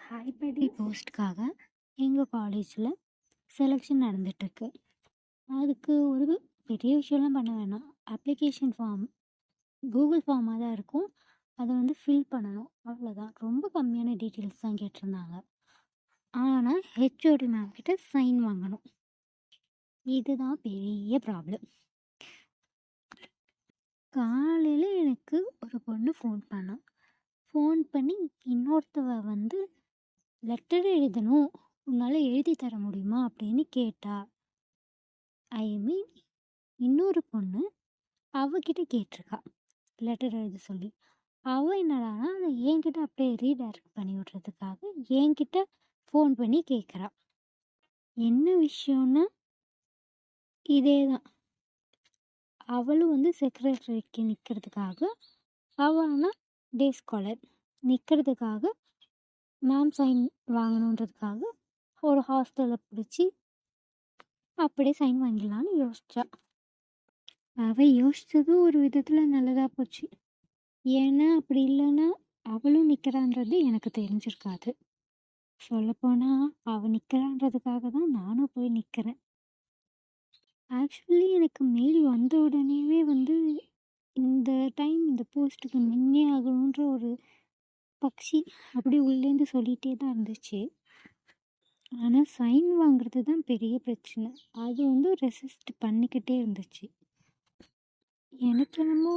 ஹைபடி போஸ்ட்டுக்காக எங்கள் காலேஜில் செலெக்ஷன் நடந்துட்டுருக்கு. அதுக்கு ஒரு பெரிய விஷயம்லாம் பண்ண வேணாம். அப்ளிகேஷன் ஃபார்ம் கூகுள் ஃபார்மாக தான் இருக்கும். அதை வந்து ஃபில் பண்ணணும், அவ்வளோதான். ரொம்ப கம்மியான டீட்டெயில்ஸ் தான் கேட்டிருந்தாங்க. ஆனால் ஹெச்ஓடி மேம் கிட்ட சைன் வாங்கணும். இதுதான் பெரிய ப்ராப்ளம். காலையில் எனக்கு ஒரு பொண்ணு ஃபோன் பண்ணி இன்னொருத்தவ வந்து லெட்டர் எழுதணும், உன்னால் எழுதி தர முடியுமா அப்படின்னு கேட்டா. ஐ மீன், இன்னொரு பொண்ணு அவகிட்ட கேட்டிருக்கா லெட்டர் எழுத சொல்லி. அவள் என்னடானா அதை என்கிட்ட அப்படியே ரீடைரக்ட் பண்ணி விட்றதுக்காக என்கிட்ட ஃபோன் பண்ணி கேட்குறா. என்ன விஷயம்னா இதே தான். அவளும் வந்து செக்ரட்டரிக்கு நிற்கிறதுக்காக, அவள்னா டே ஸ்காலர் நிற்கிறதுக்காக, மேம் சைன் வாங்கணுன்றதுக்காக ஒரு ஹாஸ்டலில் பிடிச்சி அப்படியே சைன் வாங்கிடலான்னு யோசிச்சா. அவள் யோசித்தது ஒரு விதத்தில் நல்லதாக போச்சு. ஏன்னா அப்படி இல்லைன்னா அவளும் நிற்கிறான்றது எனக்கு தெரிஞ்சிருக்காது. சொல்லப்போனால் அவள் நிற்கிறான்றதுக்காக தான் நானும் போய் நிற்கிறேன். ஆக்சுவலி எனக்கு மெயில் வந்த உடனேவே வந்து இந்த டைம் இந்த போஸ்ட்டுக்கு நின்னே ஆகணுன்ற ஒரு பக்ஷி அப்படி உள்ளேருந்து சொல்லிகிட்டே தான் இருந்துச்சு. ஆனால் சைன் வாங்குறது தான் பெரிய பிரச்சனை. அது வந்து ரெசிஸ்ட் பண்ணிக்கிட்டே இருந்துச்சு. எனக்கு என்னமோ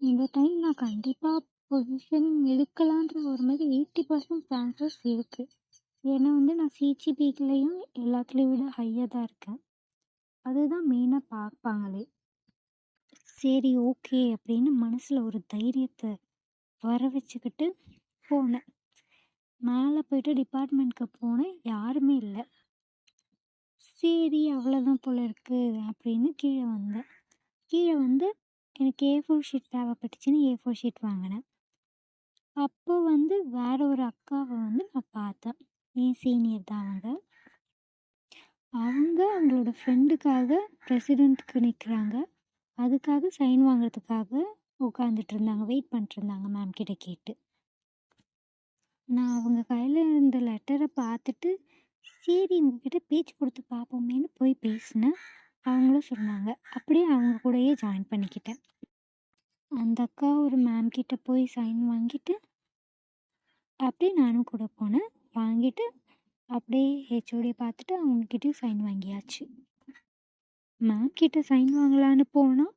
இந்த டைம் நான் கண்டிப்பாக பொசிஷன் எடுக்கலான்ற ஒரு மாதிரி 80% சான்சஸ் இருக்குது. ஏன்னா வந்து நான் சிஜிபிக்குலேயும் எல்லாத்துலேயும் விட ஹையாக தான் இருக்கேன். அதுதான் மெயினாக பார்ப்பாங்களே. சரி, ஓகே அப்படின்னு மனசில் ஒரு தைரியத்தை வர வச்சுக்கிட்டு போனேன். மேலே போயிட்டு டிபார்ட்மெண்ட்க்கு போனேன், யாருமே இல்லை. சரி, அவ்வளோதான் போல இருக்குது அப்படின்னு கீழே வந்து எனக்கு A4 ஷீட் தேவைப்பட்டுச்சுன்னு A4 ஷீட் வாங்கினேன். அப்போ வந்து வேற ஒரு அக்காவை வந்து நான் பார்த்தேன். என் சீனியர் தான் அவங்க அவங்களோட ஃப்ரெண்டுக்காக பிரசிடெண்ட்டுக்கு நிற்கிறாங்க. அதுக்காக சைன் வாங்குறதுக்காக உட்காந்துட்டு இருந்தாங்க, வெயிட் பண்ணிட்டு இருந்தாங்க மேம் கிட்ட கேட்டு. நான் அவங்க கையில் இருந்த லெட்டரை பார்த்துட்டு சரி உங்ககிட்ட பேச்சு கொடுத்து பார்ப்போமேன்னு போய் பேசினேன். அவங்களும் சொன்னாங்க. அப்படியே அவங்க கூடயே ஜாயின் பண்ணிக்கிட்டேன். அந்த அக்கா ஒரு மேம் கிட்ட போய் சைன் வாங்கிட்டு அப்படியே நானும் கூட போனேன். வாங்கிட்டு அப்படியே ஹெச்ஓடியை பார்த்துட்டு அவங்கக்கிட்டையும் சைன் வாங்கியாச்சு. மேம் கிட்ட சைன் வாங்கலான்னு போனால்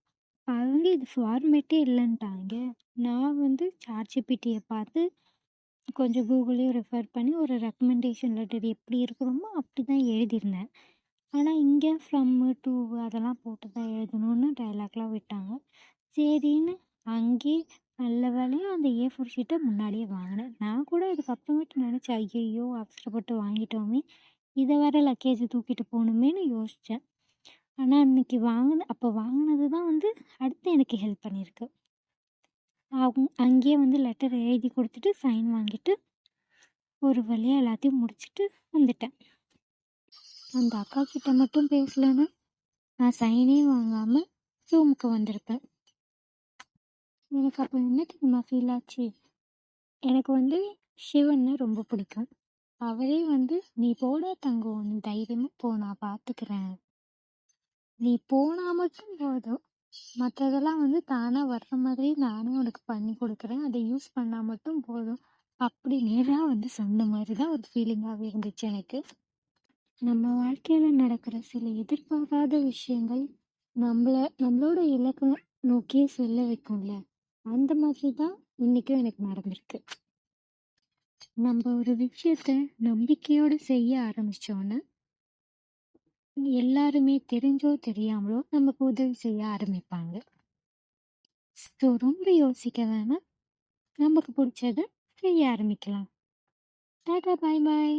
அவங்க இது ஃபார்மேட்டே இல்லைன்ட்டாங்க. நான் வந்து சாட்ஜிபிடியை பார்த்து கொஞ்சம் கூகுளையும் ரெஃபர் பண்ணி ஒரு ரெக்கமெண்டேஷன் லெட்டர் எப்படி இருக்கிறோமோ அப்படி தான் எழுதியிருந்தேன். ஆனால் இங்கே ஃப்ரம்மு டூ அதெல்லாம் போட்டு தான் எழுதணும்னு டைலாக்லாம் விட்டாங்க. சரின்னு அங்கேயே நல்ல வேலையாக அந்த A4 ஷீட்டை முன்னாடியே வாங்கினேன். நான் கூட இதுக்கப்புறமேட்டு நினச்சேன், ஐயோ அவசரப்பட்டு வாங்கிட்டோமே, இதை வேற லக்கேஜ் தூக்கிட்டு போகணுமேனு யோசித்தேன். ஆனால் அன்றைக்கி அப்போ வாங்கினது தான் வந்து அடுத்து எனக்கு ஹெல்ப் பண்ணியிருக்கு. அங்கேயே வந்து லெட்டர் எழுதி கொடுத்துட்டு சைன் வாங்கிட்டு ஒரு வழியாக எல்லாத்தையும் முடிச்சுட்டு வந்துட்டேன். அந்த அக்கா கிட்ட மட்டும் பேசலைன்னா நான் சைனே வாங்காமல் ரூமுக்கு வந்திருப்பேன். எனக்கு அப்போ என்ன தெரியுமா ஃபீல் ஆச்சு? எனக்கு வந்து சிவன்னு ரொம்ப பிடிக்கும். அவரே வந்து நீ போடா தங்கம், நீ தைரியமாக போ, நான் பார்த்துக்கிறேன், நீ போனால் மட்டும் போதும், மற்றதெல்லாம் வந்து தானாக வர்ற மாதிரி நானே உனக்கு பண்ணி கொடுக்குறேன், அதை யூஸ் பண்ணால் மட்டும் போதும் அப்படி நேராக வந்து சொன்ன மாதிரி தான் ஒரு ஃபீலிங்காகவே இருந்துச்சு எனக்கு. நம்ம வாழ்க்கையில் நடக்கிற சில எதிர்பாராத விஷயங்கள் நம்மளோட இலக்கை நோக்கியே செல்ல வைக்கும்ல, அந்த மாதிரி தான் இன்றைக்கும் எனக்கு நடந்திருக்கு. நம்ம ஒரு விஷயத்த நம்பிக்கையோடு செய்ய ஆரம்பித்தோன்னா எல்லாருமே தெரிஞ்சோ தெரியாமலோ நமக்கு உதவி செய்ய ஆரம்பிப்பாங்க. ஸோ ரொம்ப யோசிக்க வேணாம், நமக்கு பிடிச்சத செய்ய ஆரம்பிக்கலாம். டாடா, பாய் பாய்.